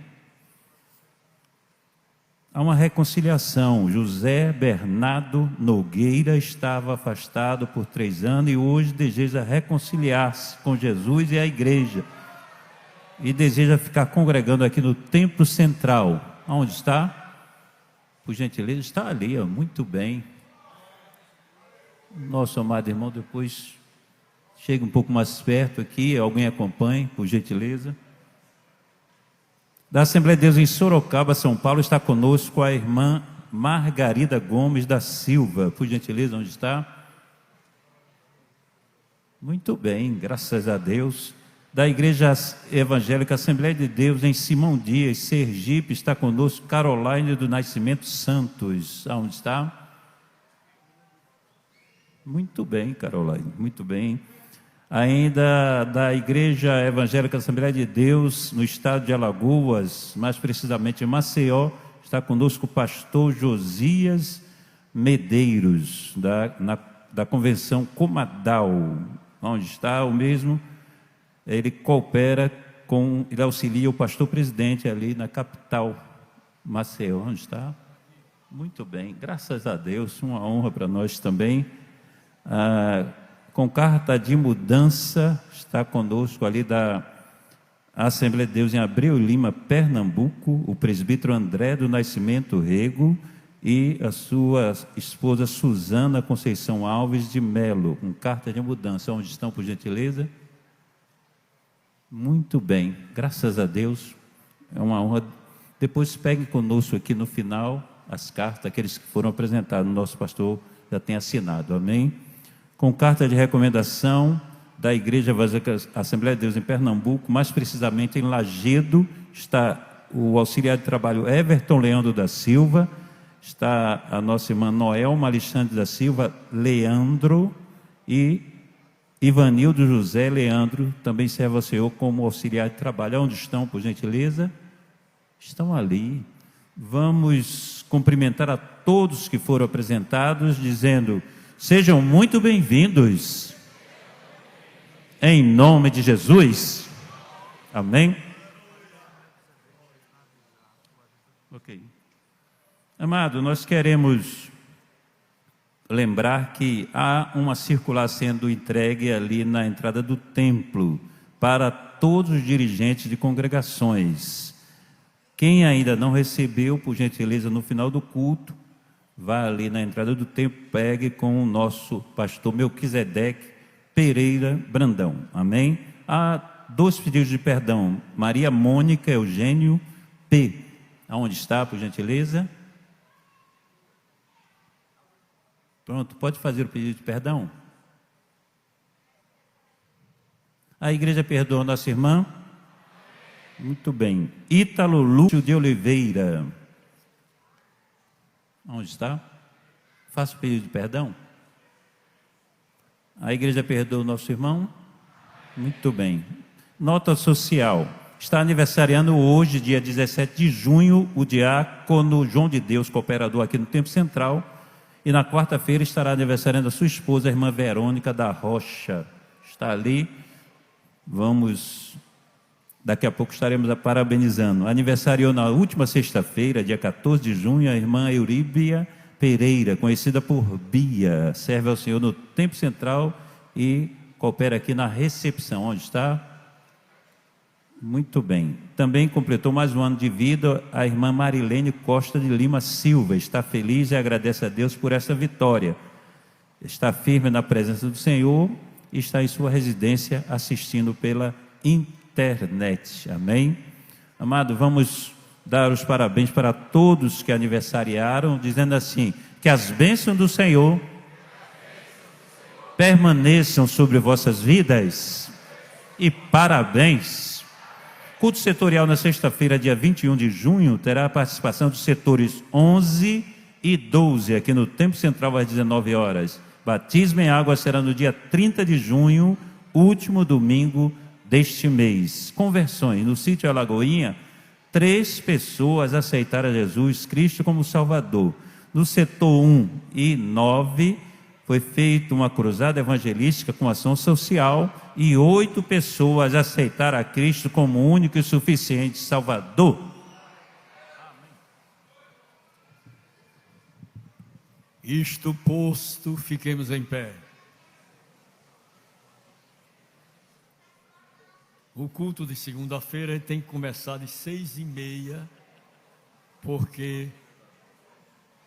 Há uma reconciliação. José Bernardo Nogueira estava afastado por 3 anos e hoje deseja reconciliar-se com Jesus e a igreja. E deseja ficar congregando aqui no Templo Central. Onde está? Por gentileza, está ali, ó, muito bem. Nosso amado irmão, depois chega um pouco mais perto aqui, alguém acompanhe, por gentileza. Da Assembleia de Deus em Sorocaba, São Paulo, está conosco a irmã Margarida Gomes da Silva. Por gentileza, onde está? Muito bem, graças a Deus. Da Igreja Evangélica Assembleia de Deus em Simão Dias, Sergipe, está conosco Caroline do Nascimento Santos. Aonde está? Muito bem, Caroline, muito bem. Ainda da Igreja Evangélica Assembleia de Deus no estado de Alagoas, mais precisamente em Maceió, está conosco o pastor Josias Medeiros, da Convenção Comadal. Onde está o mesmo? Ele coopera ele auxilia o pastor presidente ali na capital, Maceió. Onde está? Muito bem, graças a Deus, uma honra para nós também. Com carta de mudança, está conosco ali da Assembleia de Deus em Abreu Lima, Pernambuco, o presbítero André do Nascimento Rego e a sua esposa Suzana Conceição Alves de Melo, com carta de mudança. Onde estão, por gentileza? Muito bem, graças a Deus, é uma honra. Depois pegue conosco aqui no final as cartas, aqueles que foram apresentados, o nosso pastor já tem assinado, amém? Com carta de recomendação da Igreja Evangélica Assembleia de Deus em Pernambuco, mais precisamente em Lagedo, está o auxiliar de trabalho Everton Leandro da Silva, está a nossa irmã Noelma Alexandre da Silva Leandro e Ivanildo José Leandro, também serve ao Senhor como auxiliar de trabalho. Onde estão, por gentileza? Estão ali. Vamos cumprimentar a todos que foram apresentados, dizendo: sejam muito bem-vindos, em nome de Jesus, amém? Ok. Amado, nós queremos lembrar que há uma circular sendo entregue ali na entrada do templo para todos os dirigentes de congregações. Quem ainda não recebeu, por gentileza, no final do culto, vá ali na entrada do templo, pegue com o nosso pastor Melquisedeque Pereira Brandão, amém? Há 2 pedidos de perdão, Maria Mônica Eugênio P. Aonde está, por gentileza? Pronto, pode fazer o pedido de perdão? A igreja perdoa nossa irmã? Muito bem. Ítalo Lúcio de Oliveira. Onde está? Faça o pedido de perdão. A igreja perdoa o nosso irmão? Muito bem. Nota social. Está aniversariando hoje, dia 17 de junho, o diácono João de Deus, cooperador aqui no Templo Central. E na quarta-feira estará aniversariando a sua esposa, a irmã Verônica da Rocha. Está ali. Daqui a pouco estaremos a parabenizando. Aniversariou na última sexta-feira, dia 14 de junho, a irmã Euríbia Pereira, conhecida por Bia. Serve ao Senhor no Templo Central e coopera aqui na recepção. Onde está? Muito bem. Também completou mais um ano de vida a irmã Marilene Costa de Lima Silva. Está feliz e agradece a Deus por essa vitória. Está firme na presença do Senhor e está em sua residência assistindo pela internet. Amém? Amado, vamos dar os parabéns para todos que aniversariaram, dizendo assim: que as bênçãos do Senhor permaneçam sobre vossas vidas e parabéns. Culto setorial na sexta-feira, dia 21 de junho, terá a participação dos setores 11 e 12, aqui no Templo Central, às 19 horas. Batismo em água será no dia 30 de junho, último domingo deste mês. Conversões. No sítio Alagoinha, 3 pessoas aceitaram Jesus Cristo como Salvador. No setor 1 e 9, foi feita uma cruzada evangelística com ação social e 8 pessoas aceitaram a Cristo como único e suficiente Salvador. Isto posto, fiquemos em pé. O culto de segunda-feira tem que começar de 6h30, porque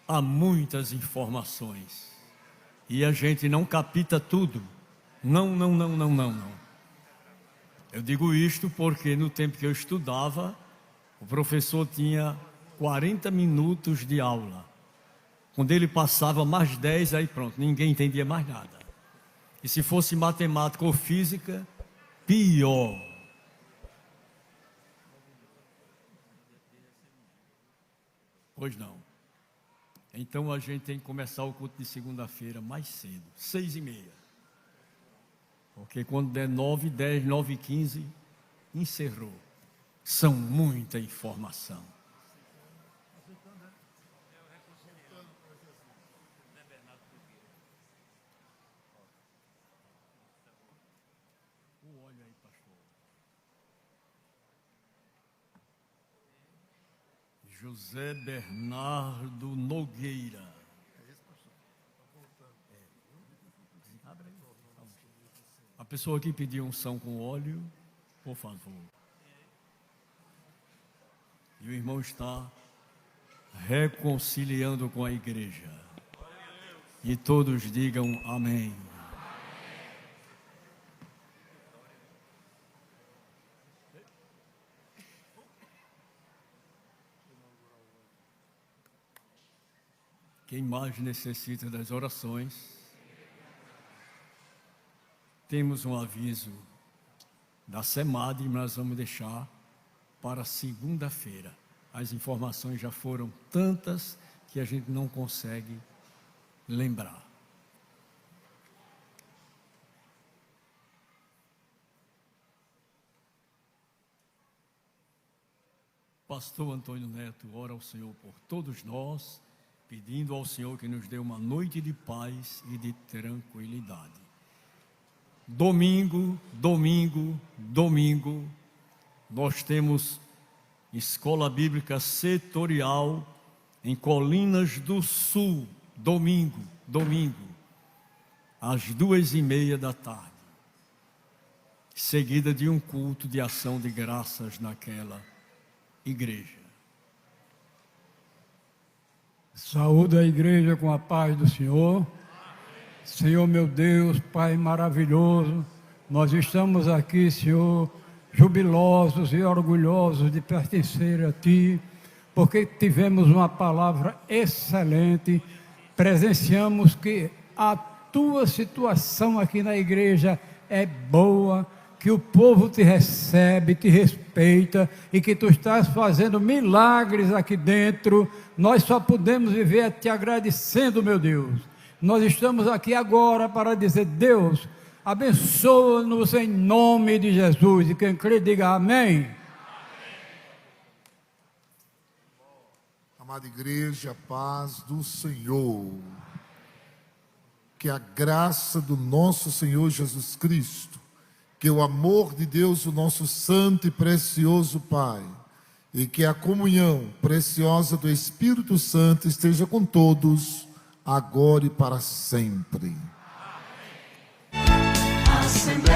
há muitas informações. E a gente não capta tudo. Não. Eu digo isto porque no tempo que eu estudava, o professor tinha 40 minutos de aula. Quando ele passava mais 10, aí pronto, ninguém entendia mais nada. E se fosse matemática ou física, pior. Pois não. Então a gente tem que começar o culto de segunda-feira mais cedo, 6h30. Porque quando der 9h10, 9h15, encerrou. São muita informação. Olha aí, pastor. José Bernardo Nogueira. A pessoa que pediu unção com óleo, por favor. E o irmão está reconciliando com a igreja. E todos digam amém. Quem mais necessita das orações? Temos um aviso da SEMAD, mas nós vamos deixar para segunda-feira. As informações já foram tantas que a gente não consegue lembrar. Pastor Antônio Neto ora ao Senhor por todos nós, pedindo ao Senhor que nos dê uma noite de paz e de tranquilidade. Domingo, nós temos Escola Bíblica Setorial em Colinas do Sul, domingo, às 2:30 da tarde, seguida de um culto de ação de graças naquela igreja. Saúde a igreja com a paz do Senhor. Senhor meu Deus, Pai maravilhoso, nós estamos aqui, Senhor, jubilosos e orgulhosos de pertencer a Ti, porque tivemos uma palavra excelente, presenciamos que a Tua situação aqui na igreja é boa, que o povo te recebe, te respeita e que Tu estás fazendo milagres aqui dentro. Nós só podemos viver te agradecendo, meu Deus. Nós estamos aqui agora para dizer: Deus, abençoa-nos em nome de Jesus. E quem crê, diga amém. Amada igreja, paz do Senhor. Que a graça do nosso Senhor Jesus Cristo, que o amor de Deus, o nosso santo e precioso Pai, e que a comunhão preciosa do Espírito Santo esteja com todos, agora e para sempre. Amém.